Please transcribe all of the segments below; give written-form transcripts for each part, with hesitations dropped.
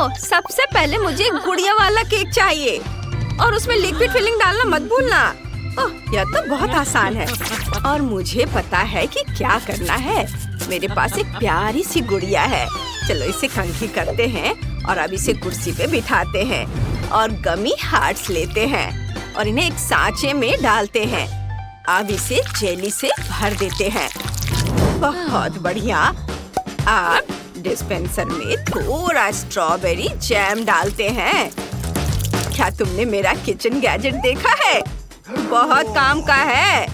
ओह, सबसे पहले मुझे गुड़िया वाला केक चाहिए और उसमें लिक्विड फिलिंग डालना मत भूलना। ओह, यह तो बहुत आसान है और मुझे पता है कि क्या करना है। मेरे पास एक प्यारी सी गुड़िया है। चलो इसे कंघी करते हैं और अब इसे कुर्सी पे बिठाते हैं और गमी हार्ट्स लेते हैं और इन्हें एक सांचे में डालते हैं। अब इसे जेली से भर देते हैं। बहुत बढ़िया। अब डिस्पेंसर में थोड़ा स्ट्रॉबेरी जैम डालते हैं। क्या तुमने मेरा किचन गैजेट देखा है? बहुत काम का है।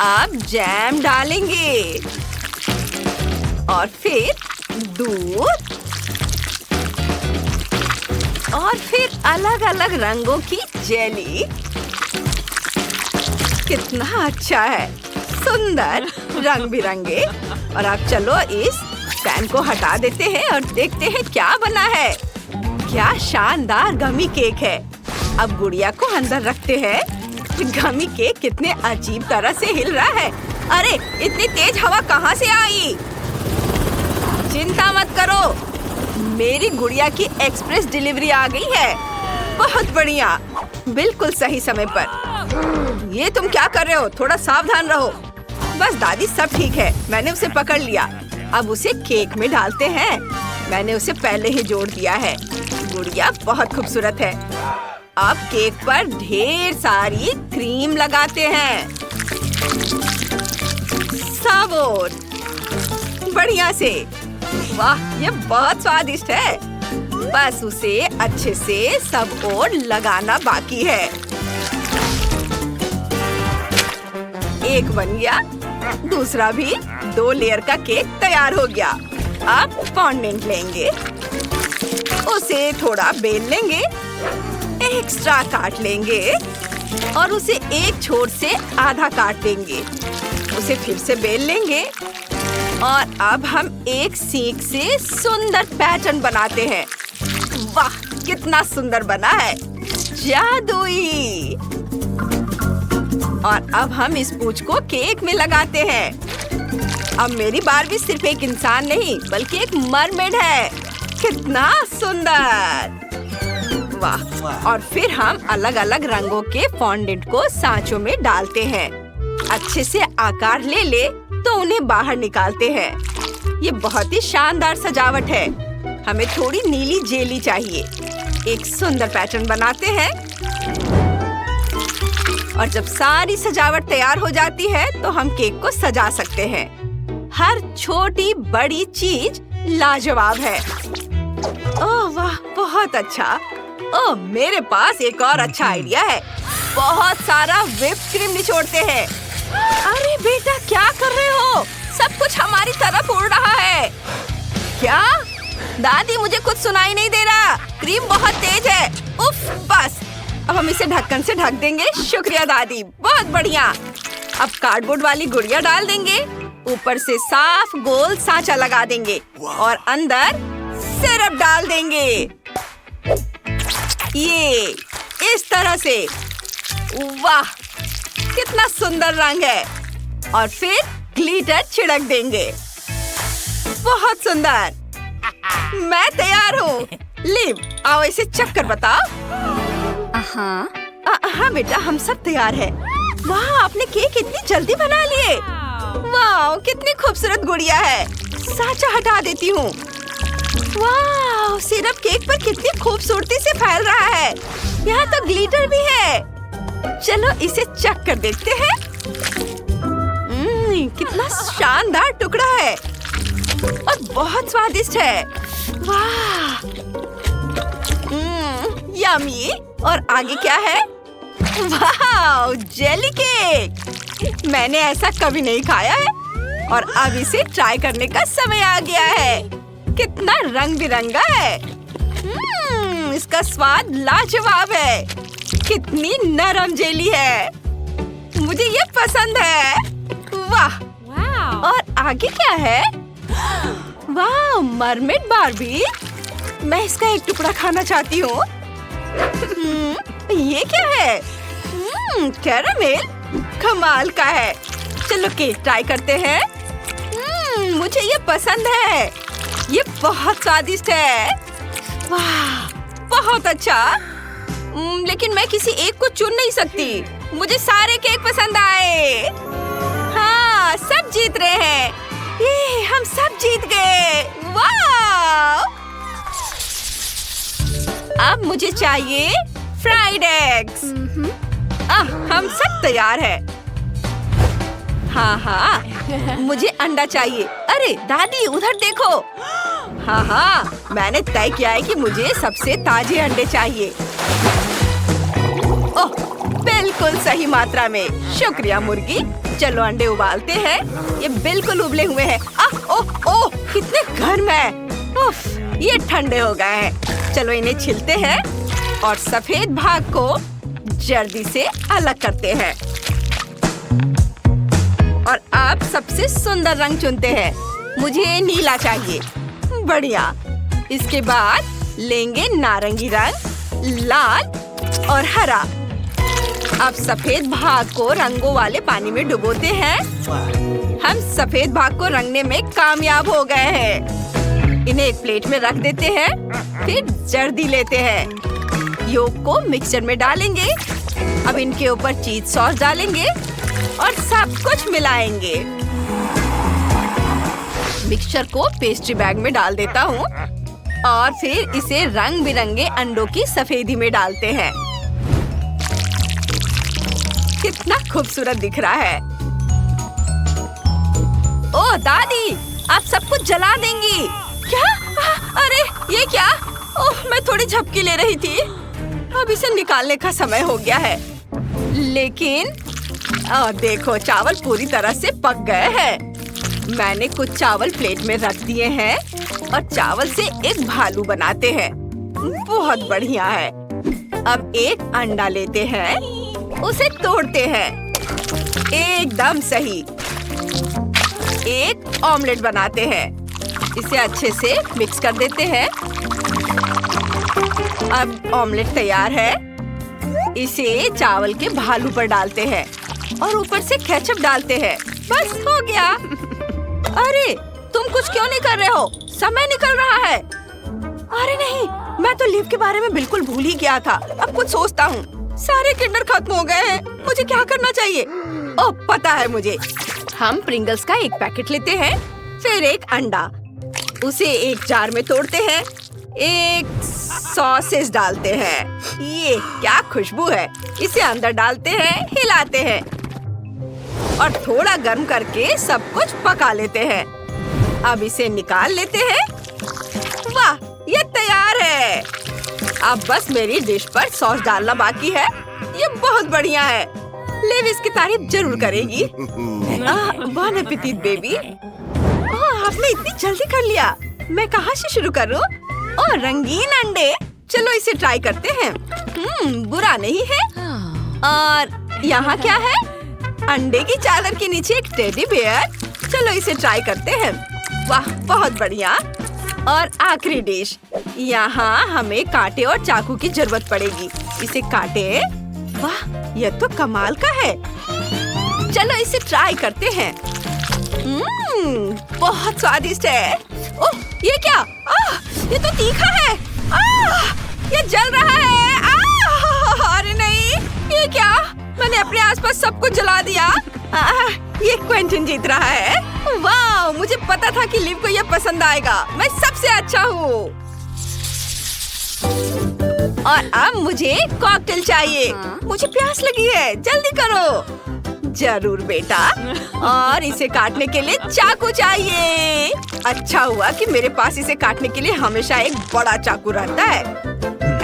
अब जैम डालेंगे और फिर दूध और फिर अलग अलग रंगों की जेली। कितना अच्छा है, सुंदर रंग बिरंगे। और अब चलो इस पैन को हटा देते हैं और देखते हैं क्या बना है। क्या शानदार गमी केक है। अब गुड़िया को अंदर रखते हैं। गमी केक कितने अजीब तरह से हिल रहा है। अरे इतनी तेज हवा कहाँ से आई? चिंता मत करो, मेरी गुड़िया की एक्सप्रेस डिलीवरी आ गई है। बहुत बढ़िया, बिल्कुल सही समय पर। ये तुम क्या कर रहे हो? थोड़ा सावधान रहो। बस दादी, सब ठीक है, मैंने उसे पकड़ लिया। अब उसे केक में डालते हैं। मैंने उसे पहले ही जोड़ दिया है। गुड़िया बहुत खूबसूरत है। अब केक पर ढेर सारी क्रीम लगाते हैं। साबुन बढ़िया से। वाह, ये बहुत स्वादिष्ट है। बस उसे अच्छे से सब ओर लगाना बाकी है। एक बन गया, दूसरा भी। 2 लेयर का केक तैयार हो गया। अब फॉन्डेंट लेंगे, उसे थोड़ा बेल लेंगे, एक्स्ट्रा काट लेंगे और उसे एक छोर से आधा काट देंगे। उसे फिर से बेल लेंगे और अब हम एक सीख से सुंदर पैटर्न बनाते हैं। वाह, कितना सुंदर बना है, जादुई। और अब हम इस पूंछ को केक में लगाते हैं। अब मेरी बारबी सिर्फ एक इंसान नहीं बल्कि एक मरमेड है। कितना सुंदर। वाह। और फिर हम अलग अलग रंगों के फॉन्डेंट को सांचों में डालते हैं। अच्छे से आकार ले ले तो उन्हें बाहर निकालते हैं। ये बहुत ही शानदार सजावट है। हमें थोड़ी नीली जेली चाहिए। एक सुंदर पैटर्न बनाते हैं और जब सारी सजावट तैयार हो जाती है तो हम केक को सजा सकते हैं। हर छोटी बड़ी चीज लाजवाब है। ओह वाह, बहुत अच्छा। ओह, मेरे पास एक और अच्छा आइडिया है। बहुत सारा व्हिप क्रीम निचोड़ते हैं। अरे बेटा, क्या कर रहे हो? सब कुछ हमारी तरफ उड़ रहा है। क्या? दादी, मुझे कुछ सुनाई नहीं दे रहा। क्रीम बहुत तेज है। उफ, बस। अब हम इसे ढक्कन से ढक देंगे। शुक्रिया दादी, बहुत बढ़िया। अब कार्डबोर्ड वाली गुड़िया डाल देंगे, ऊपर से साफ गोल सांचा लगा देंगे और अंदर सिरप डाल देंगे। ये इस तरह से। वाह, कितना सुंदर रंग है। और फिर ग्लिटर छिड़क देंगे। बहुत सुंदर। मैं तैयार हूँ। लिव, आओ इसे चक्कर बताओ। हाँ बेटा, हम सब तैयार हैं। वाह, आपने केक इतनी जल्दी बना लिए। वाह, कितनी खूबसूरत गुड़िया है। सांचा हटा देती हूँ। वाह, सिरप केक पर कितनी खूबसूरती से फैल रहा है। यहाँ तो ग्लिटर भी है। चलो इसे चख कर देखते हैं। कितना शानदार टुकड़ा है और बहुत स्वादिष्ट है। वाह, यम्मी। और आगे क्या है? वाह, जेली केक। मैंने ऐसा कभी नहीं खाया है और अब इसे ट्राई करने का समय आ गया है। कितना रंग बिरंगा है। इसका स्वाद लाजवाब है। कितनी नरम जेली है। मुझे ये पसंद है। वाह। और आगे क्या है? वाह, मरमेड बारबी। मैं इसका एक टुकड़ा खाना चाहती हूँ। ये क्या है? कैरामेल। कमाल का है। चलो केक ट्राई करते हैं। मुझे ये पसंद है। ये बहुत स्वादिष्ट है। वाह, बहुत अच्छा। लेकिन मैं किसी एक को चुन नहीं सकती। मुझे सारे केक पसंद आए। हाँ, सब जीत रहे हैं। ये हम सब जीत गए। वाह! अब मुझे चाहिए फ्राइड एग्स। हम सब तैयार हैं। हाँ, मुझे अंडा चाहिए। अरे दादी, उधर देखो। हाँ, मैंने तय किया है कि मुझे सबसे ताजे अंडे चाहिए। ओह, बिल्कुल सही मात्रा में। शुक्रिया मुर्गी। चलो अंडे उबालते हैं। ये बिल्कुल उबले हुए हैं। ओह, कितने गर्म है। उफ, ये ठंडे हो गए हैं। चलो इन्हें छिलते हैं और सफेद भाग को जर्दी से अलग करते हैं। और अब सबसे सुंदर रंग चुनते हैं। मुझे नीला चाहिए। बढ़िया। इसके बाद लेंगे नारंगी रंग, लाल और हरा। अब सफेद भाग को रंगों वाले पानी में डुबोते हैं। हम सफेद भाग को रंगने में कामयाब हो गए हैं। इन्हें एक प्लेट में रख देते हैं। फिर जर्दी लेते हैं। योग को मिक्सचर में डालेंगे। अब इनके ऊपर चीज सॉस डालेंगे और सब कुछ मिलाएंगे। मिक्सचर को पेस्ट्री बैग में डाल देता हूँ और फिर इसे रंग बिरंगे अंडों की सफेदी में डालते हैं। कितना खूबसूरत दिख रहा है। ओह दादी, आप सब कुछ जला देंगी क्या? अरे ये क्या? ओह, मैं थोड़ी झपकी ले रही थी। अब इसे निकालने का समय हो गया है। लेकिन देखो, चावल पूरी तरह से पक गए हैं। मैंने कुछ चावल प्लेट में रख दिए हैं और चावल से एक भालू बनाते हैं। बहुत बढ़िया है। अब एक अंडा लेते हैं, उसे तोड़ते हैं। एकदम सही। एक ऑमलेट बनाते हैं। इसे अच्छे से मिक्स कर देते हैं। अब ऑमलेट तैयार है। इसे चावल के भालू पर डालते हैं और ऊपर से केचप डालते हैं। बस हो गया। अरे तुम कुछ क्यों नहीं कर रहे हो? समय निकल रहा है। अरे नहीं, मैं तो लीव के बारे में बिल्कुल भूल ही गया था। अब कुछ सोचता हूँ। सारे किंडर खत्म हो गए हैं। मुझे क्या करना चाहिए? ओह, पता है मुझे। हम प्रिंगल्स का एक पैकेट लेते हैं, फिर एक अंडा। उसे एक जार में तोड़ते हैं। एक सॉसेज डालते हैं। ये क्या खुशबू है। इसे अंदर डालते हैं, हिलाते हैं और थोड़ा गर्म करके सब कुछ पका लेते हैं। अब इसे निकाल लेते हैं। वाह, ये तैयार है। अब बस मेरी डिश पर सॉस डालना बाकी है। ये बहुत बढ़िया है। लिव इसकी तारीफ जरूर करेगी। बॉन एपेटिट बेबी। आपने इतनी जल्दी कर लिया। मैं कहाँ से शुरू करूँ? ओह, रंगीन अंडे। चलो इसे ट्राई करते हैं। बुरा नहीं है। और यहाँ क्या है? अंडे की चादर के नीचे एक टेडी बेयर। चलो इसे ट्राई करते हैं। वाह, बहुत बढ़िया। और आखिरी डिश। यहाँ हमें कांटे और चाकू की जरूरत पड़ेगी। इसे काटे। वाह, यह तो कमाल का है। चलो इसे ट्राई करते हैं। बहुत स्वादिष्ट है। ओह, ये क्या? ये तो तीखा है। ये जल रहा है। अरे नहीं, ये क्या? मैंने अपने आसपास सब कुछ जला दिया। ये क्वेंटिन जीत रहा है। वाह, मुझे पता था कि लिव को ये पसंद आएगा। मैं सबसे अच्छा हूँ। और अब मुझे कॉकटेल चाहिए। मुझे प्यास लगी है। जल्दी करो। जरूर बेटा। और इसे काटने के लिए चाकू चाहिए। अच्छा हुआ कि मेरे पास इसे काटने के लिए हमेशा एक बड़ा चाकू रहता है।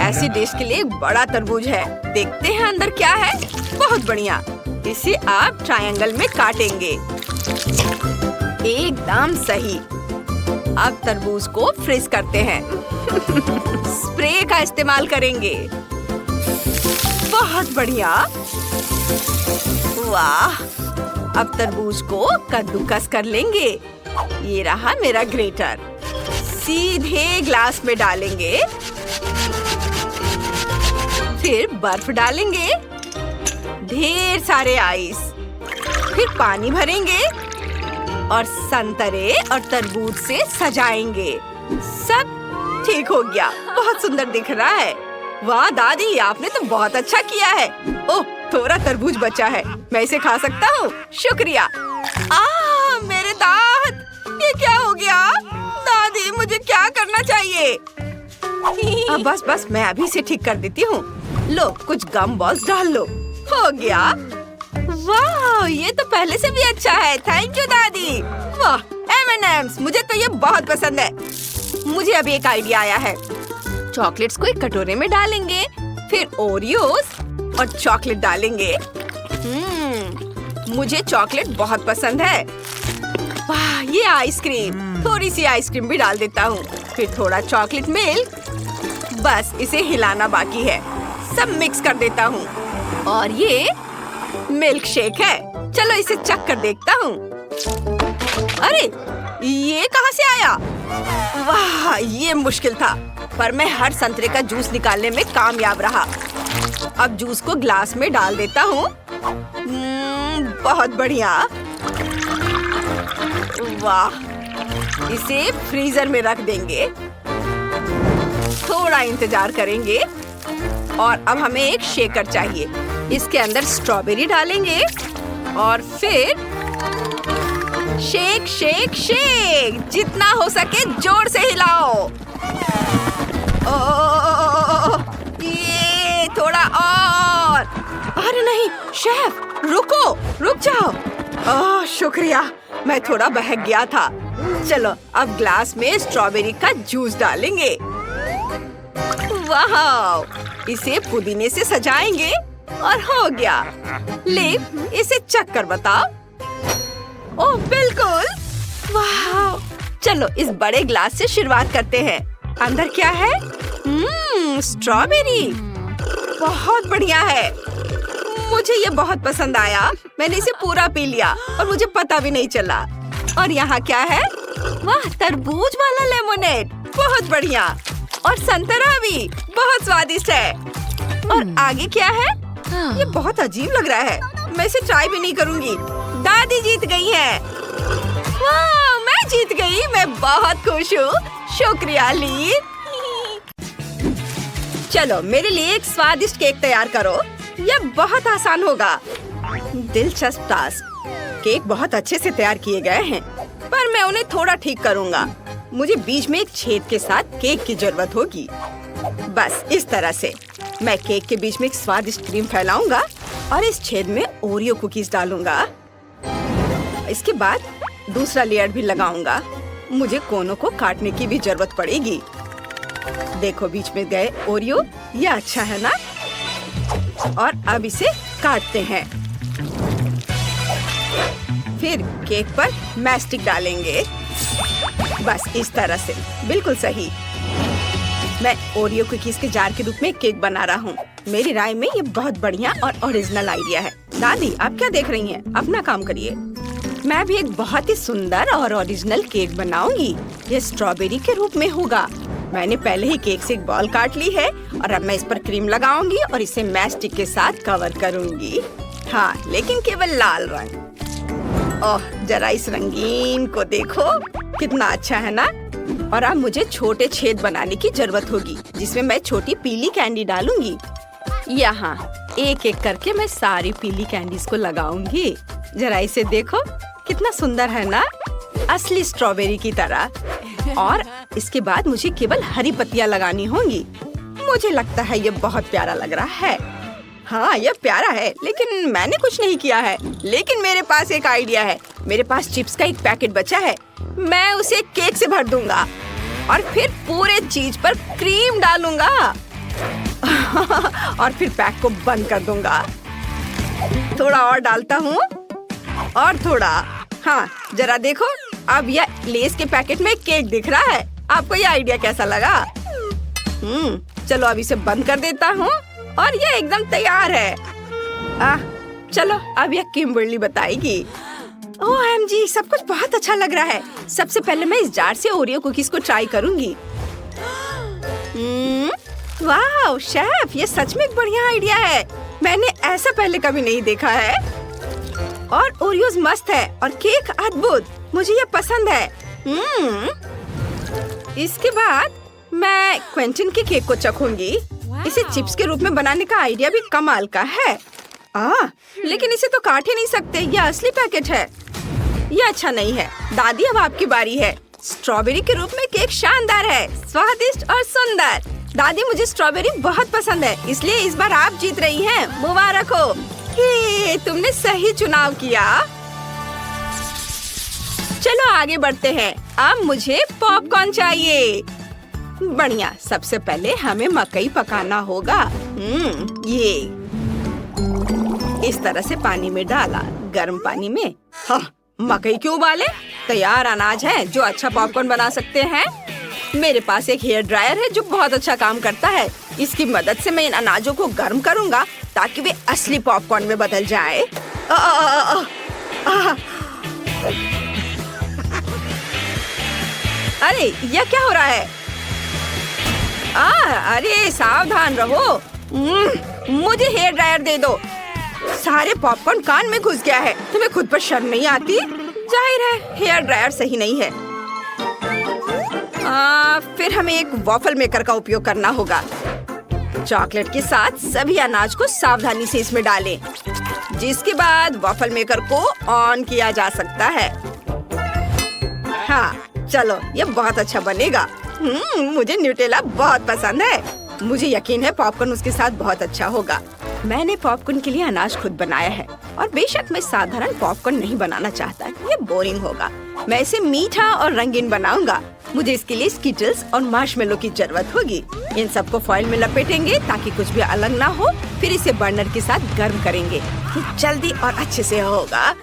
ऐसी डिश के लिए एक बड़ा तरबूज है। देखते हैं अंदर क्या है। बहुत बढ़िया। इसे आप ट्रायंगल में काटेंगे। एकदम सही। अब तरबूज को फ्रीज करते हैं। स्प्रे का इस्तेमाल करेंगे। बहुत बढ़िया। वाह, अब तरबूज को कद्दूकस कर लेंगे। ये रहा मेरा ग्रेटर। सीधे ग्लास में डालेंगे। फिर बर्फ डालेंगे। ढेर सारे आइस। फिर पानी भरेंगे और संतरे और तरबूज से सजाएंगे। सब ठीक हो गया। बहुत सुंदर दिख रहा है। वाह दादी, आपने तो बहुत अच्छा किया है। ओह, थोड़ा तरबूज बचा है, मैं इसे खा सकता हूँ? शुक्रिया। मेरे दांत, ये क्या हो गया? दादी, मुझे क्या करना चाहिए? बस मैं अभी से ठीक कर देती हूँ। लो, कुछ गम बॉल्स डाल लो। हो गया। वाह, ये तो पहले से भी अच्छा है। थैंक यू दादी। वाह, M&M's, मुझे तो ये बहुत पसंद है। मुझे अभी एक आइडिया आया है। चॉकलेट्स को एक कटोरे में डालेंगे, फिर ओरियोस और चॉकलेट डालेंगे। मुझे चॉकलेट बहुत पसंद है। वाह, ये आइसक्रीम, थोड़ी सी आइसक्रीम भी डाल देता हूँ, फिर थोड़ा चॉकलेट मिल्क। बस इसे हिलाना बाकी है। सब मिक्स कर देता हूँ और ये मिल्क शेक है। चलो इसे चख कर देखता हूँ। अरे, ये कहाँ से आया? वाह, ये मुश्किल था, पर मैं हर संतरे का जूस निकालने में कामयाब रहा। अब जूस को ग्लास में डाल देता हूँ। बहुत बढ़िया। वाह, इसे फ्रीजर में रख देंगे। थोड़ा इंतजार करेंगे और अब हमें एक शेकर चाहिए। इसके अंदर स्ट्रॉबेरी डालेंगे और फिर शेक शेक शेक, जितना हो सके जोर से हिलाओ। ये थोड़ा और। अरे नहीं शेफ, रुको, रुक जाओ। शुक्रिया, मैं थोड़ा बहक गया था। चलो अब ग्लास में स्ट्रॉबेरी का जूस डालेंगे। वाह, इसे पुदीने से सजाएंगे और हो गया। ले, इसे चख कर बताओ। ओह बिल्कुल। वाह, चलो इस बड़े ग्लास से शुरुआत करते हैं। अंदर क्या है? स्ट्रॉबेरी। बहुत बढ़िया है, मुझे ये बहुत पसंद आया। मैंने इसे पूरा पी लिया और मुझे पता भी नहीं चला। और यहाँ क्या है? वाह, तरबूज वाला लेमोनेड, बहुत बढ़िया। और संतरा भी बहुत स्वादिष्ट है। और आगे क्या है? ये बहुत अजीब लग रहा है, मैं इसे ट्राई भी नहीं करूँगी। दादी जीत गई है। वाह, मैं जीत गई, मैं बहुत खुश हूँ। शुक्रिया ली। चलो मेरे लिए एक स्वादिष्ट केक तैयार करो। यह बहुत आसान होगा। दिलचस्प टास्क। केक बहुत अच्छे से तैयार किए गए हैं, पर मैं उन्हें थोड़ा ठीक करूँगा। मुझे बीच में एक छेद के साथ केक की जरूरत होगी। बस इस तरह से मैं केक के बीच में एक स्वादिष्ट क्रीम फैलाऊंगा और इस छेद में ओरियो कुकीज डालूंगा। इसके बाद दूसरा लेयर भी लगाऊंगा। मुझे कोनों को काटने की भी जरूरत पड़ेगी। देखो बीच में गए ओरियो, ये अच्छा है ना? और अब इसे काटते हैं। फिर केक पर मैस्टिक डालेंगे। बस इस तरह से, बिल्कुल सही। मैं ओरियो कुकीज के जार के रूप में केक बना रहा हूँ। मेरी राय में ये बहुत बढ़िया और ओरिजिनल आइडिया है। दादी, आप क्या देख रही हैं? अपना काम करिए। मैं भी एक बहुत ही सुंदर और ओरिजिनल केक बनाऊंगी। ये स्ट्रॉबेरी के रूप में होगा। मैंने पहले ही केक से एक बॉल काट ली है और अब मैं इस पर क्रीम लगाऊंगी और इसे मैस्टिक के साथ कवर करूंगी। हाँ, लेकिन केवल लाल रंग। ओह, जरा इस रंगीन को देखो, कितना अच्छा है ना? और अब मुझे छोटे छेद बनाने की जरूरत होगी, जिसमें मैं छोटी पीली कैंडी डालूंगी। यहाँ एक एक करके मैं सारी पीली कैंडीज को लगाऊंगी। जरा इसे देखो, कितना सुंदर है ना? असली स्ट्रॉबेरी की तरह। और इसके बाद मुझे केवल हरी पत्तियां लगानी होंगी। मुझे लगता है ये बहुत प्यारा लग रहा है। हाँ, ये प्यारा है, लेकिन मैंने कुछ नहीं किया है। लेकिन मेरे पास एक आइडिया है। मेरे पास चिप्स का एक पैकेट बचा है। मैं उसे केक से भर दूंगा और फिर पूरे चीज पर क्रीम डालूंगा और फिर पैक को बंद कर दूंगा। थोड़ा और डालता हूँ और थोड़ा। हाँ, जरा देखो, अब यह लेस के पैकेट में केक दिख रहा है। आपको यह आइडिया कैसा लगा? चलो अब इसे बंद कर देता हूँ और यह एकदम तैयार है। चलो अब यह किम्बर्ली बताएगी। OMG, सब कुछ बहुत अच्छा लग रहा है। सबसे पहले मैं इस जार से ओरियो कुकीज को ट्राई करूंगी। वाह शेफ, ये सच में एक बढ़िया आइडिया है। मैंने ऐसा पहले कभी नहीं देखा है। और ओरियोज मस्त है और केक अद्भुत। मुझे ये पसंद है। इसके बाद मैं क्वेंटिन के केक को चखूंगी। इसे चिप्स के रूप में बनाने का आइडिया भी कमाल का है। लेकिन इसे तो काट ही नहीं सकते, यह असली पैकेट है। यह अच्छा नहीं है। दादी, अब आपकी बारी है। स्ट्रॉबेरी के रूप में केक शानदार है, स्वादिष्ट और सुंदर। दादी, मुझे स्ट्रॉबेरी बहुत पसंद है, इसलिए इस बार आप जीत रही हैं। मुबारक हो। तुमने सही चुनाव किया। चलो आगे बढ़ते हैं। अब मुझे पॉपकॉर्न चाहिए। बढ़िया। सबसे पहले हमें मकई पकाना होगा। ये इस तरह से पानी में डाला, गर्म पानी में। मकई क्यों उबाले? तैयार अनाज है जो अच्छा पॉपकॉर्न बना सकते हैं। मेरे पास एक हेयर ड्रायर है जो बहुत अच्छा काम करता है। इसकी मदद से मैं इन अनाजों को गर्म करूंगा ताकि वे असली पॉपकॉर्न में बदल जाए। अरे यह क्या हो रहा है? अरे सावधान रहो। मुझे हेयर ड्रायर दे दो। सारे पॉपकॉर्न कान में घुस गया है। तुम्हें खुद पर शर्म नहीं आती? जाहिर है हेयर ड्रायर सही नहीं है। फिर हमें एक वॉफल मेकर का उपयोग करना होगा। चॉकलेट के साथ सभी अनाज को सावधानी से इसमें डालें, जिसके बाद वॉफल मेकर को ऑन किया जा सकता है। हाँ, चलो ये बहुत अच्छा बनेगा। मुझे न्यूटेला बहुत पसंद है। मुझे यकीन है पॉपकॉर्न उसके साथ बहुत अच्छा होगा। मैंने पॉपकॉर्न के लिए अनाज खुद बनाया है और बेशक मैं साधारण पॉपकॉर्न नहीं बनाना चाहता, ये बोरिंग होगा। मैं इसे मीठा और रंगीन बनाऊंगा। मुझे इसके लिए स्किटल्स और मार्शमेलो की जरूरत होगी। इन सबको फॉइल में लपेटेंगे ताकि कुछ भी अलग ना हो। फिर इसे बर्नर के साथ गर्म करेंगे। ये जल्दी और अच्छे से होगा।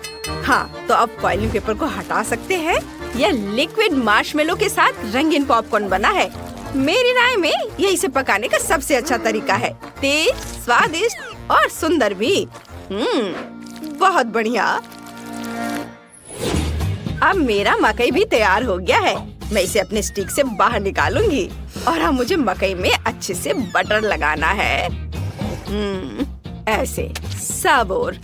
हाँ, तो अब फॉइलिंग पेपर को हटा सकते हैं। यह लिक्विड मार्शमेलो के साथ रंगीन पॉपकॉर्न बना है। मेरी राय में यह इसे पकाने का सबसे अच्छा तरीका है। तेज, स्वादिष्ट और सुंदर भी। बहुत बढ़िया। अब मेरा मकई भी तैयार हो गया है। मैं इसे अपने स्टिक से बाहर निकालूंगी और अब मुझे मकई में अच्छे से बटर लगाना है। ऐसे सब और।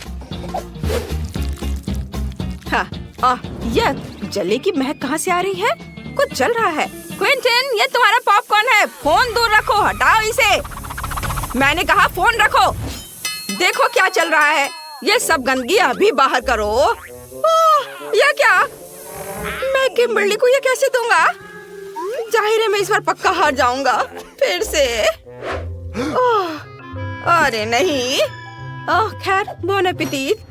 हाँ, यह जले की महक कहाँ से आ रही है? कुछ जल रहा है। क्विंटन, ये तुम्हारा पॉपकॉर्न है। फोन दूर रखो, हटाओ इसे। मैंने कहा फोन रखो। देखो क्या चल रहा है। ये सब गंदगी अभी बाहर करो। यह क्या? मैं किम्बर्ली को ये कैसे दूंगा? जाहिर है मैं इस बार पक्का हार जाऊंगा। फिर से। अरे नहीं। खैर, बोन एपेटिट।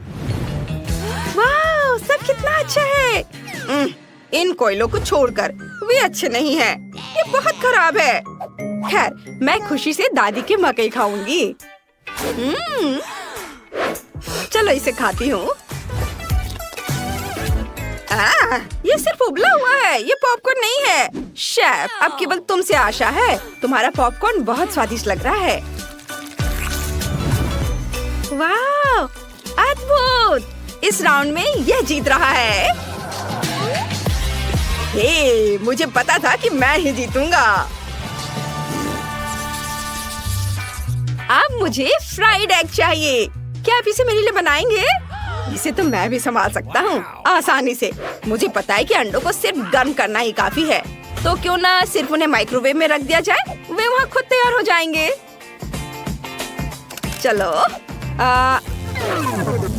वाह, सब कितना अच्छा है। इन कोयलों को छोड़कर वे अच्छे नहीं हैं। ये बहुत खराब है। खैर, मैं खुशी से दादी के मकई खाऊंगी। चलो इसे खाती हूँ। ये सिर्फ उबला हुआ है, ये पॉपकॉर्न नहीं है। शेफ, अब केवल तुमसे आशा है। तुम्हारा पॉपकॉर्न बहुत स्वादिष्ट लग रहा है। वाह, अद्भुत। इस राउंड में यह जीत रहा है। मुझे पता था कि मैं ही जीतूंगा। अब मुझे फ्राइड एग चाहिए। क्या आप इसे मेरे लिए बनाएंगे? इसे तो मैं भी संभाल सकता हूँ आसानी से। मुझे पता है कि अंडों को सिर्फ गर्म करना ही काफी है। तो क्यों ना सिर्फ उन्हें माइक्रोवेव में रख दिया जाए, वे वहाँ खुद तैयार हो जाएंगे। चलो।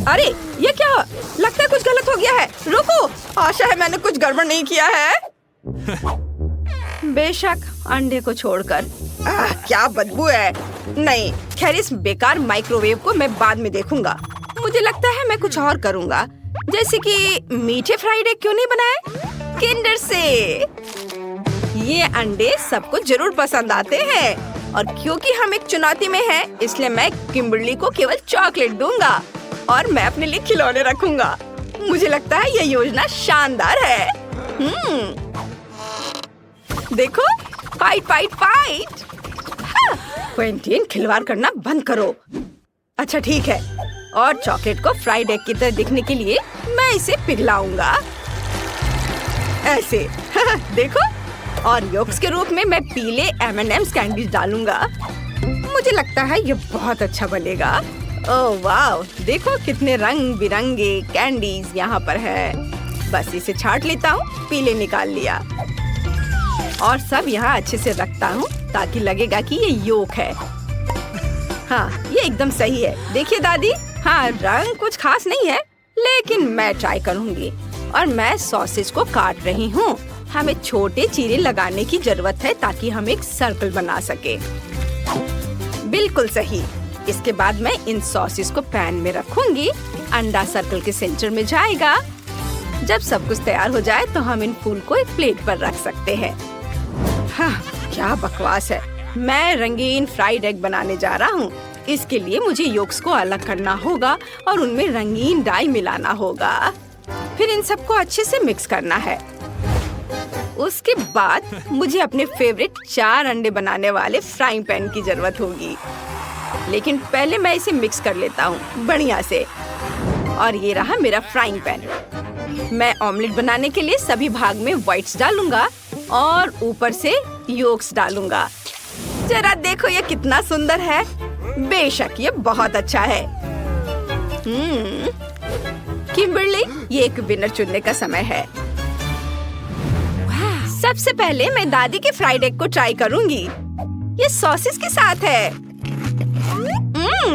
अरे ये क्या? लगता है कुछ गलत हो गया है। रुको, आशा है मैंने कुछ गड़बड़ नहीं किया है। बेशक अंडे को छोड़कर। क्या बदबू है। नहीं, खैर इस बेकार माइक्रोवेव को मैं बाद में देखूंगा। मुझे लगता है मैं कुछ और करूंगा, जैसे कि मीठे फ्राइड एग क्यों नहीं बनाए किंडर से। ये अंडे सबको जरूर पसंद आते हैं और क्योंकि हम एक चुनौती में हैं, इसलिए मैं किम्बर्ली को केवल चॉकलेट दूंगा और मैं अपने लिए खिलौने रखूंगा। मुझे लगता है यह योजना शानदार है। देखो, फाइट फाइट फाइट। क्विंटीन, खिलवाड़ करना बंद करो। अच्छा ठीक है। और चॉकलेट को फ्राइड एग की तरह दिखने के लिए मैं इसे पिघलाऊंगा ऐसे। देखो, और योक्स के रूप में मैं पीले M&M's कैंडीज डालूंगा। मुझे लगता है ये बहुत अच्छा बनेगा। ओह वाह, देखो कितने रंग बिरंगे कैंडीज यहाँ पर है। बस इसे छांट लेता हूँ। पीले निकाल लिया। और सब यहाँ अच्छे से रखता हूँ ताकि लगेगा कि ये योक है। हाँ, ये एकदम सही है। देखिए दादी, हाँ रंग कुछ खास नहीं है, लेकिन मैं ट्राई करूँगी। और मैं सॉसेज को काट रही हूँ। हमें छोटे चीरे लगाने की जरूरत है ताकि हम एक सर्कल बना सके। बिल्कुल सही। इसके बाद मैं इन सॉसेज को पैन में रखूंगी। अंडा सर्कल के सेंटर में जाएगा। जब सब कुछ तैयार हो जाए तो हम इन फूल को एक प्लेट पर रख सकते हैं। हाँ, क्या बकवास है। मैं रंगीन फ्राइड एग बनाने जा रहा हूँ। इसके लिए मुझे योक्स को अलग करना होगा और उनमें रंगीन डाई मिलाना होगा। फिर इन सबको अच्छे से मिक्स करना है। उसके बाद मुझे अपने फेवरेट 4 अंडे बनाने वाले फ्राइंग पैन की जरूरत होगी। लेकिन पहले मैं इसे मिक्स कर लेता हूँ बढ़िया से। और ये रहा मेरा फ्राइंग पैन। मैं ऑमलेट बनाने के लिए सभी भाग में व्हाइट्स डालूंगा और ऊपर से योक्स डालूंगा। जरा देखो ये कितना सुंदर है। बेशक ये बहुत अच्छा है। किम्बरली, ये एक विनर चुनने का समय है। सबसे पहले मैं दादी के फ्राइड एग को ट्राई करूंगी। ये सॉसेस के साथ है।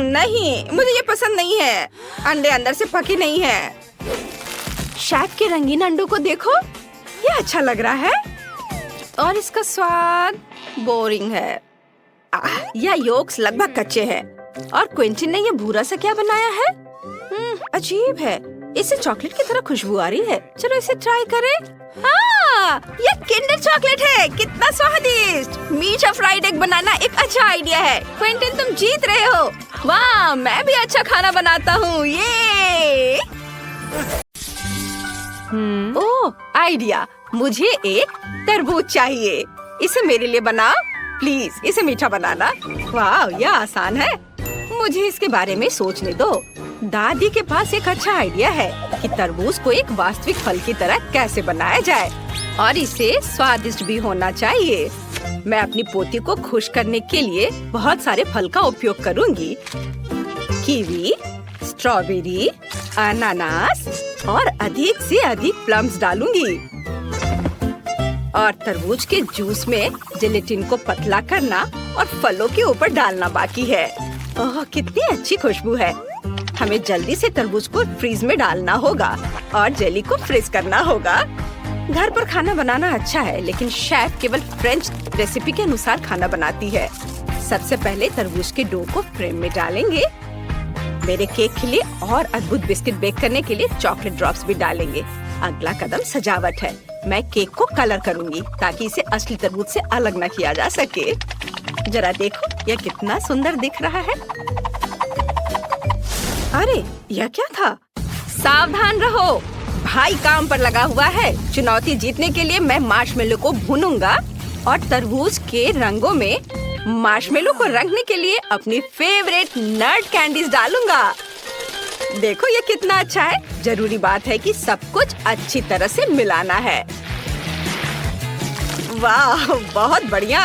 नहीं, मुझे ये पसंद नहीं है। अंडे अंदर से पके नहीं है। शेफ के रंगीन अंडों को देखो, ये अच्छा लग रहा है। और इसका स्वाद बोरिंग है। यह योक्स लगभग कच्चे हैं। और क्विंटिन ने ये भूरा सा क्या बनाया है? अजीब है। इससे चॉकलेट की तरह खुशबू आ रही है। चलो इसे ट्राई करें। हाँ, ये किंडर चॉकलेट है। कितना स्वादिष्ट। मीठा फ्राइड एग बनाना एक अच्छा आइडिया है। क्विंटिन, तुम जीत रहे हो। वाह, मैं भी अच्छा खाना बनाता हूँ। ये ओह, आइडिया। मुझे एक तरबूज चाहिए। इसे मेरे लिए बनाओ प्लीज। इसे मीठा बनाना। वाह, यह आसान है। मुझे इसके बारे में सोचने दो। दादी के पास एक अच्छा आइडिया है कि तरबूज को एक वास्तविक फल की तरह कैसे बनाया जाए और इसे स्वादिष्ट भी होना चाहिए। मैं अपनी पोती को खुश करने के लिए बहुत सारे फल का उपयोग करूंगी। कीवी, स्ट्रॉबेरी, अनानास और अधिक से अधिक प्लम्स डालूंगी। और तरबूज के जूस में जेलेटिन को पतला करना और फलों के ऊपर डालना बाकी है। ओह, कितनी अच्छी खुशबू है। हमें जल्दी से तरबूज को फ्रीज में डालना होगा और जेली को फ्रीज करना होगा। घर पर खाना बनाना अच्छा है, लेकिन शेफ केवल फ्रेंच रेसिपी के अनुसार खाना बनाती है। सबसे पहले तरबूज के डो को फ्रेम में डालेंगे। मेरे केक के लिए और अद्भुत बिस्किट बेक करने के लिए चॉकलेट ड्रॉप्स भी डालेंगे। अगला कदम सजावट है। मैं केक को कलर करूंगी ताकि इसे असली तरबूज से अलग न किया जा सके। जरा देखो, यह कितना सुंदर दिख रहा है। अरे, यह क्या था? सावधान रहो, भाई काम पर लगा हुआ है। चुनौती जीतने के लिए मैं मार्शमेलो को भूनूंगा और तरबूज के रंगों में मार्शमेलो को रंगने के लिए अपनी फेवरेट नट कैंडीज डालूंगा। देखो ये कितना अच्छा है। जरूरी बात है कि सब कुछ अच्छी तरह से मिलाना है। वाह, बहुत बढ़िया।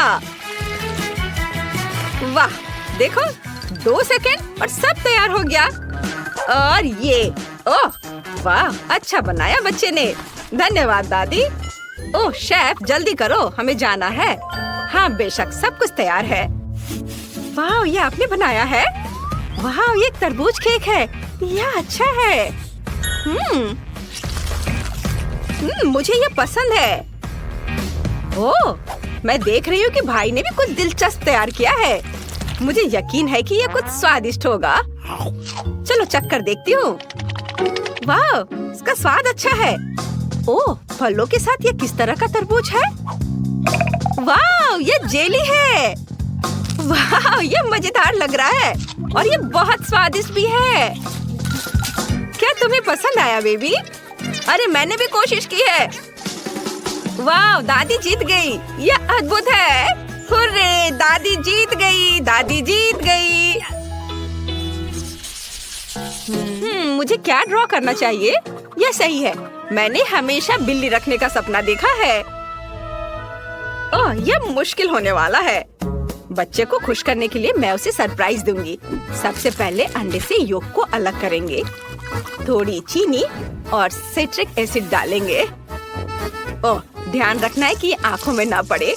वाह, देखो 2 सेकेंड और सब तैयार हो गया। और ये, ओह वाह, अच्छा बनाया बच्चे ने। धन्यवाद दादी। ओह शेफ, जल्दी करो, हमें जाना है। हाँ बेशक, सब कुछ तैयार है। वाह, ये आपने बनाया है। वाह, ये तरबूज केक है। यह अच्छा है। मुझे ये पसंद है। ओह, मैं देख रही हूँ कि भाई ने भी कुछ दिलचस्प तैयार किया है। मुझे यकीन है कि ये कुछ स्वादिष्ट होगा। चलो चक्कर देखती हूँ। वाह, इसका स्वाद अच्छा है। ओह, फलों के साथ ये किस तरह का तरबूज है? वाह, ये जेली है। वाह, ये मजेदार लग रहा है और ये बहुत स्वादिष्ट भी है। क्या तुम्हें पसंद आया बेबी? अरे मैंने भी कोशिश की है। वाह, दादी जीत गई। यह अद्भुत है। हुर्रे, दादी जीत गई। दादी जीत गई। मुझे क्या ड्रॉ करना चाहिए? यह सही है। मैंने हमेशा बिल्ली रखने का सपना देखा है। ओह, यह मुश्किल होने वाला है। बच्चे को खुश करने के लिए मैं उसे सरप्राइज दूंगी। सबसे पहले अंडे से योक को अलग करेंगे। थोड़ी चीनी और सिट्रिक एसिड डालेंगे। ओह, ध्यान रखना है कि आंखों में ना पड़े।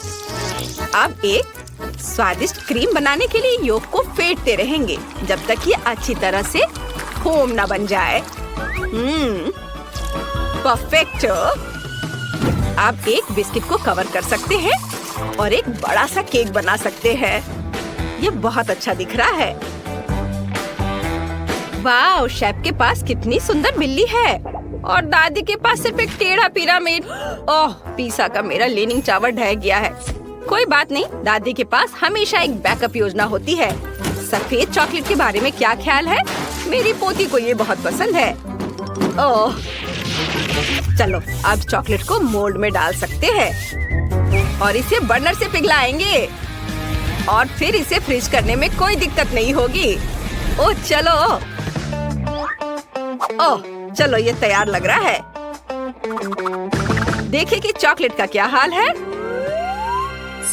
अब एक स्वादिष्ट क्रीम बनाने के लिए योग को फेंटते रहेंगे जब तक ये अच्छी तरह से फोम ना बन जाए। परफेक्ट। आप एक बिस्किट को कवर कर सकते हैं और एक बड़ा सा केक बना सकते हैं। ये बहुत अच्छा दिख रहा है। वाह, शेफ के पास कितनी सुंदर बिल्ली है और दादी के पास सिर्फ एक टेढ़ा पिरामिड। ओह, पिज़्ज़ा का मेरा लीनिंग टावर ढह गया है। कोई बात नहीं, दादी के पास हमेशा एक बैकअप योजना होती है। सफेद चॉकलेट के बारे में क्या ख्याल है? मेरी पोती को ये बहुत पसंद है। ओह, चलो अब चॉकलेट को मोल्ड में डाल सकते हैं और इसे बर्नर से पिघलाएंगे और फिर इसे फ्रीज करने में कोई दिक्कत नहीं होगी। ओह चलो, ओह चलो, ये तैयार लग रहा है। देखिए कि चॉकलेट का क्या हाल है।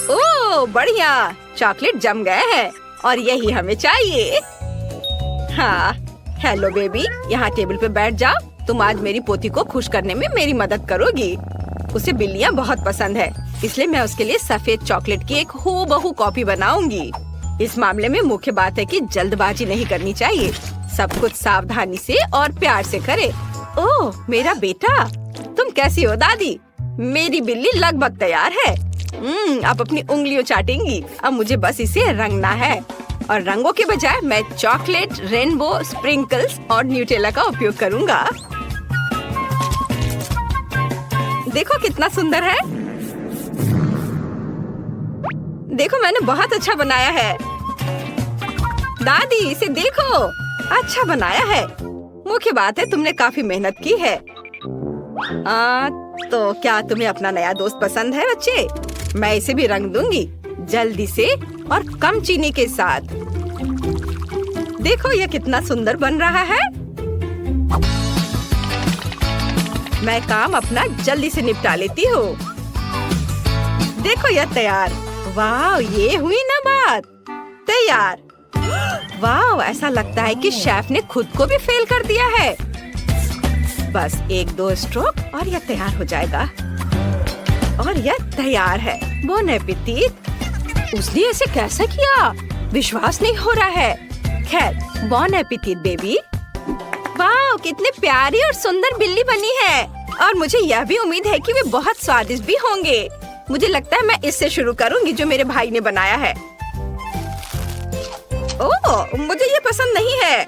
ओह बढ़िया, चॉकलेट जम गए हैं और यही हमें चाहिए। हाँ, हेलो बेबी, यहाँ टेबल पे बैठ जाओ। तुम आज मेरी पोती को खुश करने में मेरी मदद करोगी। उसे बिल्लियाँ बहुत पसंद है, इसलिए मैं उसके लिए सफेद चॉकलेट की एक हूबहू कॉपी बनाऊंगी। इस मामले में मुख्य बात है कि जल्दबाजी नहीं करनी चाहिए। सब कुछ सावधानी से और प्यार से करे। ओह मेरा बेटा, तुम कैसी हो दादी? मेरी बिल्ली लगभग तैयार है। आप अपनी उंगलियों चाटेंगी। अब मुझे बस इसे रंगना है और रंगों के बजाय मैं चॉकलेट, रेनबो, स्प्रिंकल्स और न्यूटेला का उपयोग करूंगा। देखो कितना सुंदर है। देखो मैंने बहुत अच्छा बनाया है। दादी इसे देखो, अच्छा बनाया है। मुख्य बात है तुमने काफी मेहनत की है। तो क्या तुम्हें अपना नया दोस्त पसंद है बच्चे? मैं इसे भी रंग दूंगी, जल्दी से और कम चीनी के साथ। देखो यह कितना सुंदर बन रहा है। मैं काम अपना जल्दी से निपटा लेती हूँ। देखो यह तैयार। वाह, ये हुई ना बात। तैयार। वाह, ऐसा लगता है कि शेफ ने खुद को भी फेल कर दिया है। बस एक दो स्ट्रोक और यह तैयार हो जाएगा। और यह तैयार है। Bone appétit. उसने ऐसे कैसे किया? विश्वास नहीं हो रहा है। खैर, बोन एपेटिट बेबी। वाह, कितनी प्यारी और सुंदर बिल्ली बनी है। और मुझे यह भी उम्मीद है कि वे बहुत स्वादिष्ट भी होंगे। मुझे लगता है मैं इससे शुरू करूंगी जो मेरे भाई ने बनाया है। ओह, मुझे ये पसंद नहीं है।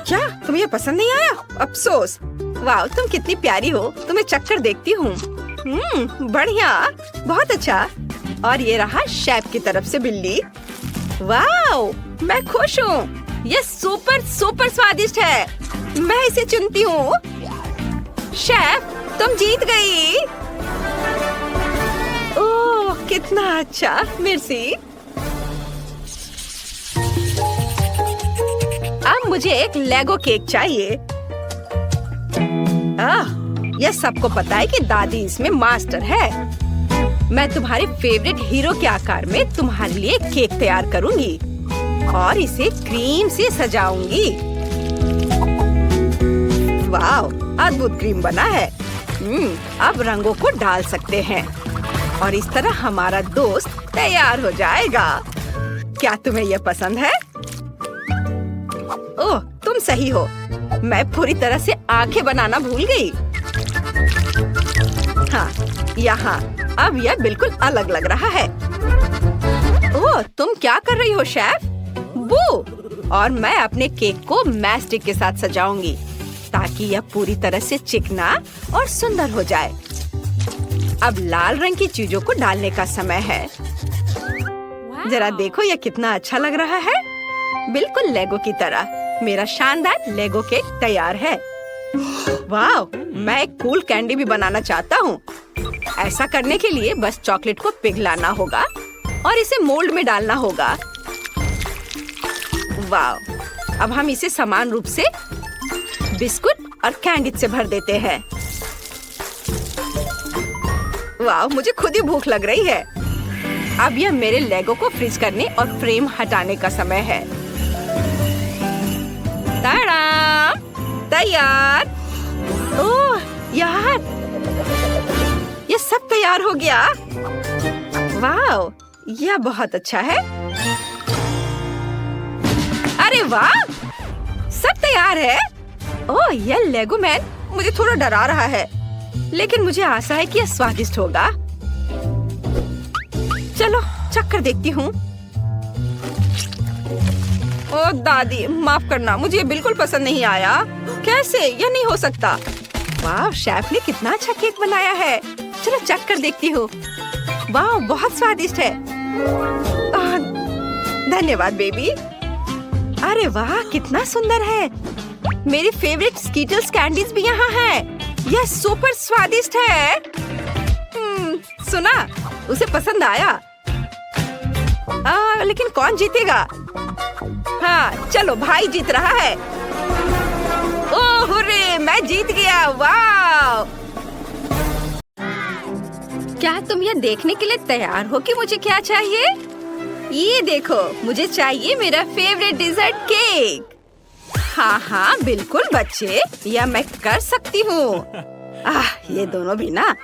क्या तुम्हें ये पसंद नहीं आया? अफसोस। वाह, तुम कितनी प्यारी हो। तुम्हें चक्कर देखती हूँ। बढ़िया, बहुत अच्छा। और ये रहा शेफ की तरफ से बिल्ली। वाह, मैं खुश हूँ। ये सुपर सुपर स्वादिष्ट है। मैं इसे चुनती हूँ। शेफ, तुम जीत गई। ओह कितना अच्छा, मिर्सी। अब मुझे एक लेगो केक चाहिए। यह सबको पता है कि दादी इसमें मास्टर है। मैं तुम्हारे फेवरेट हीरो के आकार में तुम्हारे लिए केक तैयार करूंगी और इसे क्रीम से सजाऊंगी। वाह, अद्भुत क्रीम बना है। अब रंगों को डाल सकते हैं और इस तरह हमारा दोस्त तैयार हो जाएगा। क्या तुम्हें यह पसंद है? ओह, तुम सही हो। मैं पूरी तरह से आंखें बनाना भूल गई। हाँ, यहाँ अब यह बिल्कुल अलग लग रहा है। ओह, तुम क्या कर रही हो शेफ? वो और मैं अपने केक को मैस्टिक के साथ सजाऊंगी ताकि यह पूरी तरह से चिकना और सुंदर हो जाए। अब लाल रंग की चीजों को डालने का समय है। जरा देखो यह कितना अच्छा लग रहा है। बिल्कुल लेगो की तरह। मेरा शानदार लेगो केक तैयार है। वाह, मैं एक कूल कैंडी भी बनाना चाहता हूँ। ऐसा करने के लिए बस चॉकलेट को पिघलाना होगा और इसे मोल्ड में डालना होगा। वाह, अब हम इसे समान रूप से बिस्कुट और कैंडी से भर देते हैं। वाह, मुझे खुद ही भूख लग रही है। अब यह मेरे लेगो को फ्रीज करने और फ्रेम हटाने का समय है। ताड़ा! तैयार। ओह यार, ये सब तैयार हो गया। वाह, यह बहुत अच्छा है। अरे वाह, सब तैयार है। ओह, यह लेगो मैन मुझे थोड़ा डरा रहा है, लेकिन मुझे आशा है कि यह स्वादिष्ट होगा। चलो चख कर देखती हूँ। ओह दादी, माफ करना, मुझे ये बिल्कुल पसंद नहीं आया। कैसे? यह नहीं हो सकता। वाह, शेफ ने कितना अच्छा केक बनाया है। चलो चख कर देखती हूँ। वाह, बहुत स्वादिष्ट है। धन्यवाद बेबी। अरे वाह, कितना सुंदर है। मेरी फेवरेट स्कीटल्स कैंडीज भी यहाँ हैं। यह सुपर स्वादिष्ट है। सुना, उसे पसंद आया। लेकिन कौन जीतेगा? हाँ, चलो भाई जीत रहा है। ओह हुर्रे, मैं जीत गया। वाह! क्या तुम यह देखने के लिए तैयार हो कि मुझे क्या चाहिए? ये देखो, मुझे चाहिए मेरा फेवरेट डिजर्ट केक। हाँ हाँ बिल्कुल बच्चे, यह मैं कर सकती हूँ। ये दोनों भी ना,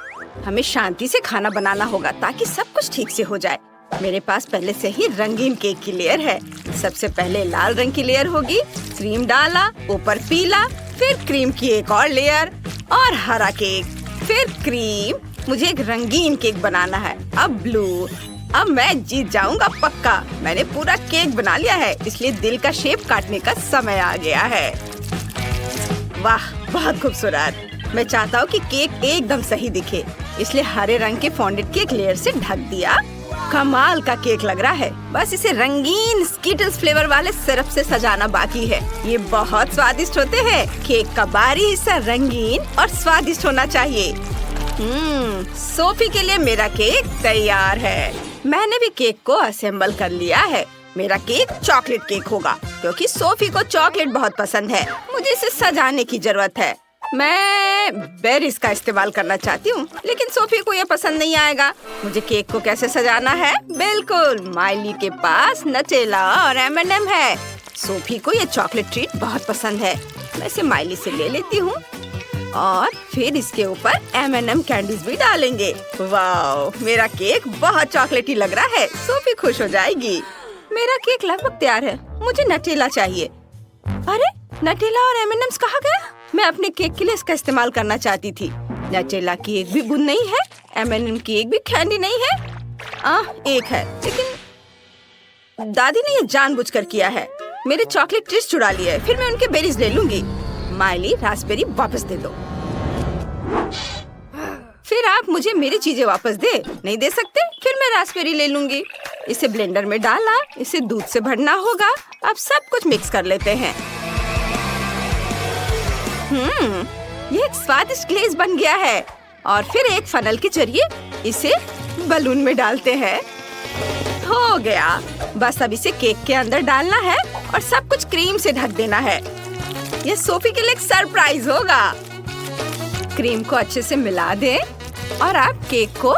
हमें शांति से खाना बनाना होगा ताकि सब कुछ ठीक से हो जाए। मेरे पास पहले से ही रंगीन केक की लेयर है। सबसे पहले लाल रंग की लेयर होगी, क्रीम डाला, ऊपर पीला, फिर क्रीम की एक और लेयर और हरा केक, फिर क्रीम। मुझे एक रंगीन केक बनाना है। अब ब्लू। अब मैं जीत जाऊंगा पक्का। मैंने पूरा केक बना लिया है, इसलिए दिल का शेप काटने का समय आ गया है। वाह, बहुत खूबसूरत। मैं चाहता हूँ कि केक एकदम सही दिखे, इसलिए हरे रंग के फॉन्डेड केक लेयर से ढक दिया। कमाल का केक लग रहा है। बस इसे रंगीन स्कीटल्स फ्लेवर वाले सिरप से सजाना बाकी है। ये बहुत स्वादिष्ट होते हैं। केक का बाहरी हिस्सा रंगीन और स्वादिष्ट होना चाहिए। सोफी के लिए मेरा केक तैयार है। मैंने भी केक को असेंबल कर लिया है। मेरा केक चॉकलेट केक होगा क्योंकि सोफी को चॉकलेट बहुत पसंद है। मुझे इसे सजाने की जरूरत है। मैं बेरीज का इस्तेमाल करना चाहती हूँ, लेकिन सोफी को यह पसंद नहीं आएगा। मुझे केक को कैसे सजाना है? बिल्कुल, माइली के पास नटेला और M&M है। सोफी को यह चॉकलेट ट्रीट बहुत पसंद है। मैं इसे माइली से ले लेती हूँ और फिर इसके ऊपर M&M कैंडीज भी डालेंगे। वाह, मेरा केक बहुत चॉकलेटी लग रहा है। सोफी खुश हो जाएगी। मेरा केक लगभग तैयार है। मुझे नटेला चाहिए। अरे, नटेला और M&M's कहाँ गए? मैं अपने केक के लिए इसका इस्तेमाल करना चाहती थी। नटेला की एक भी बूंद नहीं है, M&M की एक भी कैंडी नहीं है। एक है, लेकिन दादी ने ये जानबूझकर किया है। मेरे चॉकलेट ट्रीट्स चुरा लिए, फिर मैं उनके बेरीज ले लूंगी। माइली, रास्पबेरी वापस दे दो। फिर आप मुझे मेरी चीजें वापस दे नहीं दे सकते? फिर मैं रास्पबेरी ले लूंगी। इसे ब्लेंडर में डाला, इसे दूध से भरना होगा। अब सब कुछ मिक्स कर लेते हैं। ये एक स्वादिष्ट ग्लेज बन गया है। और फिर एक फनल के जरिए इसे बलून में डालते हैं। हो गया। बस अब इसे केक के अंदर डालना है और सब कुछ क्रीम से ढक देना है। यह सोफी के लिए एक सरप्राइज होगा। क्रीम को अच्छे से मिला दें और आप केक को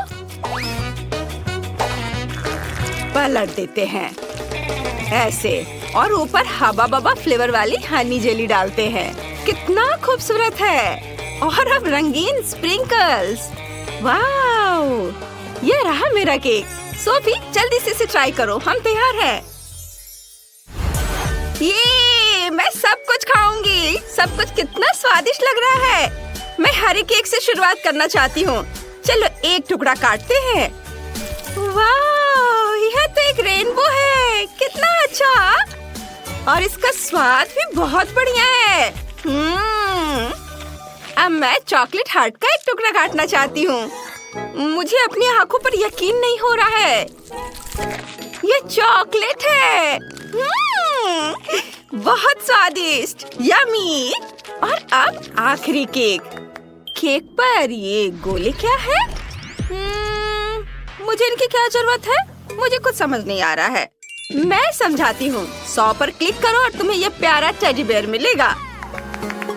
पलट देते हैं ऐसे, और ऊपर हबा बबा फ्लेवर वाली हनी जेली डालते हैं। कितना खूबसूरत है। और अब रंगीन स्प्रिंकल्स। वाह, ये रहा मेरा केक। सोफी, जल्दी से इसे ट्राई करो। हम तैयार हैं। ये मैं सब कुछ खाऊंगी। सब कुछ कितना स्वादिष्ट लग रहा है। मैं हरे केक से शुरुआत करना चाहती हूँ। चलो एक टुकड़ा काटते हैं। वाह, यह तो एक रेनबो है। कितना अच्छा। और इसका स्वाद भी बहुत बढ़िया है। अब मैं चॉकलेट हार्ट का एक टुकड़ा काटना चाहती हूँ। मुझे अपनी आंखों पर यकीन नहीं हो रहा है। ये चॉकलेट है। बहुत स्वादिष्ट, यम्मी। और अब आखिरी केक। केक पर ये गोले क्या है? मुझे इनकी क्या जरूरत है? मुझे कुछ समझ नहीं आ रहा है। मैं समझाती हूँ। 100 पर क्लिक करो और तुम्हें ये प्यारा टेडी बेयर मिलेगा।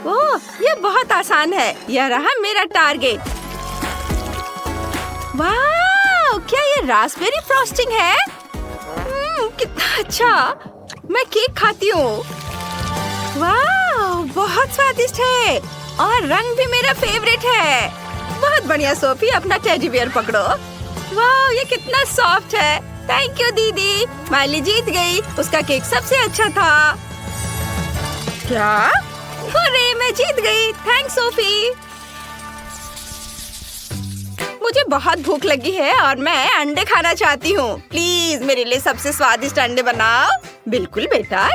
ओह, ये बहुत आसान है। यह रहा मेरा टारगेट। वाह, क्या ये रास्पबेरी फ्रॉस्टिंग है? कितना अच्छा। मैं केक खाती हूँ। वाह, बहुत स्वादिष्ट है और रंग भी मेरा फेवरेट है। बहुत बढ़िया सोफी, अपना टेडी बियर पकड़ो। वाह, ये कितना सॉफ्ट है। थैंक यू दीदी, माइली जीत गई। उसका केक सबसे अच्छा था। क्या? अरे मैं जीत गई। Thanks Sophie. मुझे बहुत भूख लगी है और मैं अंडे खाना चाहती हूँ। प्लीज मेरे लिए सबसे स्वादिष्ट अंडे बनाओ। बिल्कुल बेटा।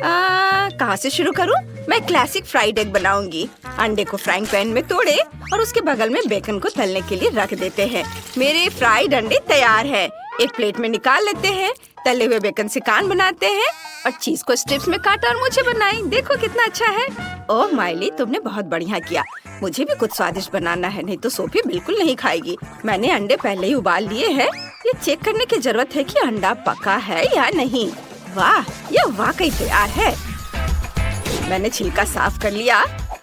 कहाँ से शुरू करूँ? मैं क्लासिक फ्राइड एग बनाऊंगी। अंडे को फ्राइंग पैन में तोड़े और उसके बगल में बेकन को तलने के लिए रख देते हैं। मेरे फ्राइड अंडे तैयार हैं। एक प्लेट में निकाल लेते हैं। तले हुए बेकन से कान बनाते हैं और चीज को स्ट्रिप्स में काटा और मुझे बनाई। देखो कितना अच्छा है। ओह माइली, तुमने बहुत बढ़िया किया। मुझे भी कुछ स्वादिष्ट बनाना है, नहीं तो सोफी बिल्कुल नहीं खाएगी। मैंने अंडे पहले ही उबाल लिए हैं। ये चेक करने की जरूरत है कि अंडा पका है या नहीं। वाह, ये वाकई तैयार है। मैंने छिलका साफ कर लिया।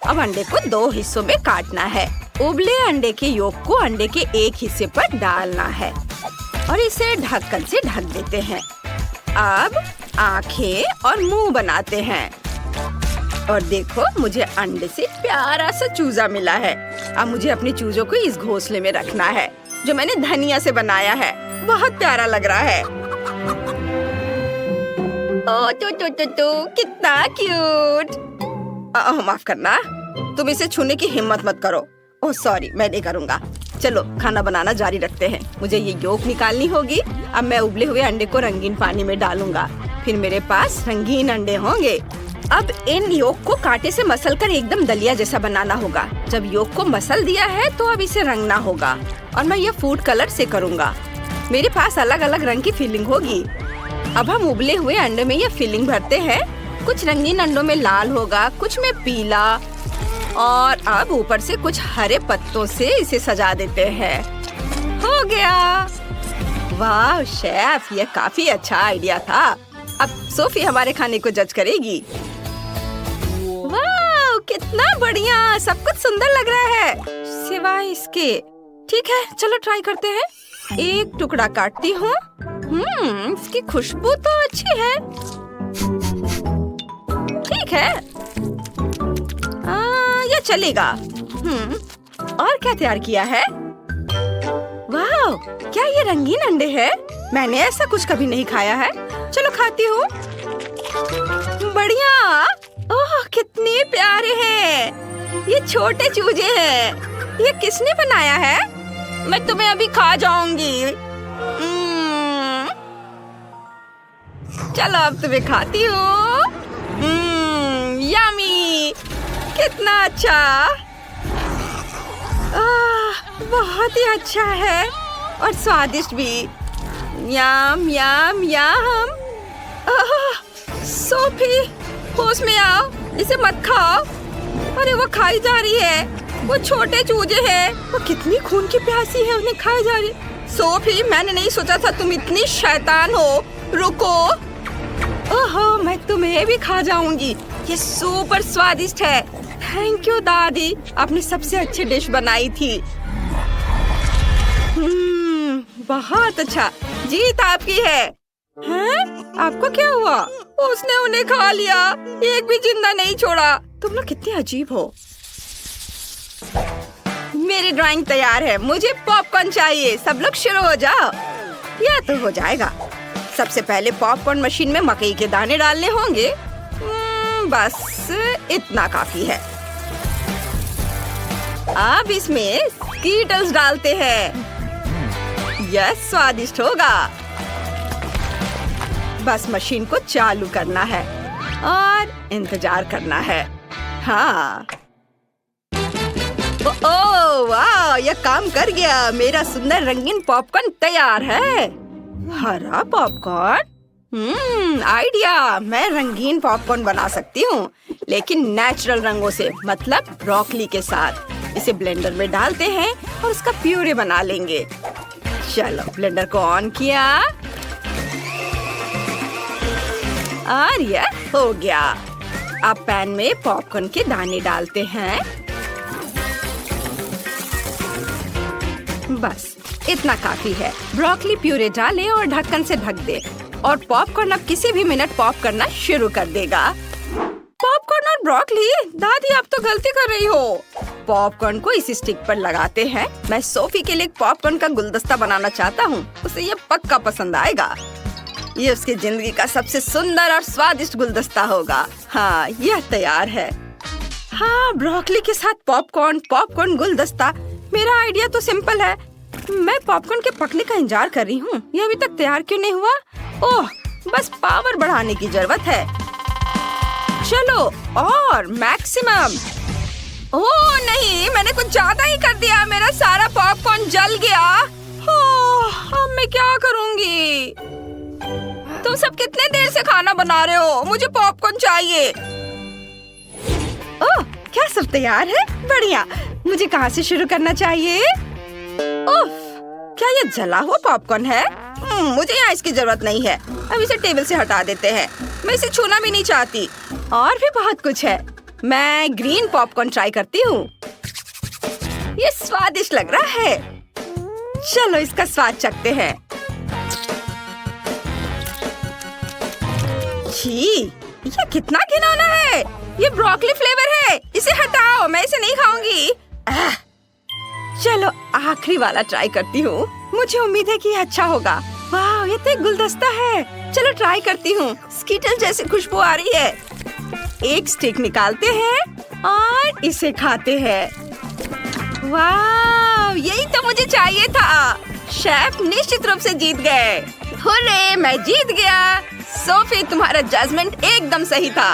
अब अंडे को 2 हिस्सों में काटना है। उबले अंडे के योक को अंडे के एक हिस्से पर डालना है और इसे ढक्कन से ढक देते हैं। अब आंखें और मुंह बनाते हैं। और देखो, मुझे अंडे से प्यारा सा चूजा मिला है। अब मुझे अपने चूजों को इस घोंसले में रखना है जो मैंने धनिया से बनाया है। बहुत प्यारा लग रहा है। ओह तो कितना क्यूट। माफ करना, तुम इसे छूने की हिम्मत मत करो। ओह सॉरी, मैं नहीं करूँगा। चलो खाना बनाना जारी रखते हैं। मुझे ये योक निकालनी होगी। अब मैं उबले हुए अंडे को रंगीन पानी में डालूंगा। फिर मेरे पास रंगीन अंडे होंगे। अब इन योक को कांटे से मसलकर एकदम दलिया जैसा बनाना होगा। जब योक को मसल दिया है तो अब इसे रंगना होगा और मैं ये फूड कलर से करूँगा। मेरे पास अलग अलग रंग की फिलिंग होगी। अब हम उबले हुए अंडे में ये फिलिंग भरते हैं। कुछ रंगीन अंडों में लाल होगा, कुछ में पीला, और अब ऊपर से कुछ हरे पत्तों से इसे सजा देते हैं। हो गया। वाह शेफ, ये काफी अच्छा आइडिया था। अब सोफी हमारे खाने को जज करेगी। वाह कितना बढ़िया, सब कुछ सुंदर लग रहा है सिवाय इसके। ठीक है, चलो ट्राई करते हैं। एक टुकड़ा काटती हूँ। इसकी खुशबू तो अच्छी है। ठीक है, ये चलेगा। और क्या तैयार किया है? वाह, क्या ये रंगीन अंडे हैं? मैंने ऐसा कुछ कभी नहीं खाया है। चलो खाती हूँ। बढ़िया। ओह कितने प्यारे हैं। ये छोटे चूजे हैं। ये किसने बनाया है? मैं तुम्हें अभी खा जाऊंगी। चलो अब तुम्हें खाती हूँ। यम्मी, कितना अच्छा। बहुत ही अच्छा है और स्वादिष्ट भी। यम यम यम। सोफी, होश में आओ, इसे मत खाओ। अरे वो खाई जा रही है। वो छोटे चूजे हैं। वो कितनी खून की प्यासी है, उन्हें खाई जा रही। सोफी, मैंने नहीं सोचा था तुम इतनी शैतान हो। रुको। ओहो, मैं तुम्हें भी खा जाऊंगी। ये सुपर स्वादिष्ट है। थैंक यू दादी, आपने सबसे अच्छी डिश बनाई थी। बहुत अच्छा। जीत आपकी है। हैं? आपको क्या हुआ? उसने उन्हें खा लिया, एक भी जिंदा नहीं छोड़ा। तुम लोग कितने अजीब हो। मेरी ड्राइंग तैयार है। मुझे पॉपकॉर्न चाहिए। सब लोग शुरू हो जाओ। यह तो हो जाएगा। सबसे पहले पॉपकॉर्न मशीन में मकई के दाने डालने होंगे। बस इतना काफी है। अब इसमें स्कीटल्स डालते हैं। यह स्वादिष्ट होगा। बस मशीन को चालू करना है और इंतजार करना है। हाँ। ओह वाह, यह काम कर गया। मेरा सुंदर रंगीन पॉपकॉर्न तैयार है। हरा पॉपकॉर्न? आइडिया। मैं रंगीन पॉपकॉर्न बना सकती हूँ, लेकिन नेचुरल रंगों से, मतलब ब्रोकली के साथ। इसे ब्लेंडर में डालते हैं और उसका प्यूरे बना लेंगे। चलो ब्लेंडर को ऑन किया और यह हो गया। अब पैन में पॉपकॉर्न के दाने डालते हैं। बस इतना काफी है। ब्रोकली प्यूरे डालें और ढक्कन से ढक दे और पॉपकॉर्न अब किसी भी मिनट पॉप करना शुरू कर देगा। पॉपकॉर्न और ब्रोकली? दादी आप तो गलती कर रही हो। पॉपकॉर्न को इस स्टिक पर लगाते हैं। मैं सोफी के लिए एक पॉपकॉर्न का गुलदस्ता बनाना चाहता हूँ। उसे ये पक्का पसंद आएगा। ये उसकी जिंदगी का सबसे सुंदर और स्वादिष्ट गुलदस्ता होगा। हाँ, यह तैयार है। हाँ, ब्रोकली के साथ पॉपकॉर्न गुलदस्ता। मेरा आइडिया तो सिंपल है। मैं पॉपकॉर्न के पकने का इंतजार कर रही हूँ। यह अभी तक तैयार क्यों नहीं हुआ? ओह, बस पावर बढ़ाने की जरूरत है। चलो, और मैक्सिमम। ओह नहीं, मैंने कुछ ज्यादा ही कर दिया। मेरा सारा पॉपकॉर्न जल गया। ओह, अब मैं क्या करूँगी? तुम सब कितने देर से खाना बना रहे हो? मुझे पॉपकॉर्न चाहिए। ओह, क्या सब तैयार है? बढ़िया। मुझे कहाँ से शुरू करना चाहिए? ओह, क्या ये जला हुआ पॉपकॉर्न है? मुझे यहाँ इसकी जरूरत नहीं है। अब इसे टेबल से हटा देते हैं। मैं इसे छूना भी नहीं चाहती। और भी बहुत कुछ है। मैं ग्रीन पॉपकॉर्न ट्राई करती हूँ। ये स्वादिष्ट लग रहा है। चलो इसका स्वाद चखते हैं। छी, ये कितना घिनौना है। ये ब्रोकली फ्लेवर है। इसे हटाओ, मैं इसे नहीं खाऊंगी। चलो आखिरी वाला ट्राई करती हूँ। मुझे उम्मीद है कि ये अच्छा होगा। वाह, ये तो एक गुलदस्ता है। चलो ट्राई करती हूँ। स्कीटल जैसी खुशबू आ रही है। एक स्टिक निकालते हैं और इसे खाते हैं। वाह, यही तो मुझे चाहिए था। शेफ निश्चित रूप से जीत गए। हुर्रे, मैं जीत गया। सोफी, तुम्हारा जजमेंट एकदम सही था।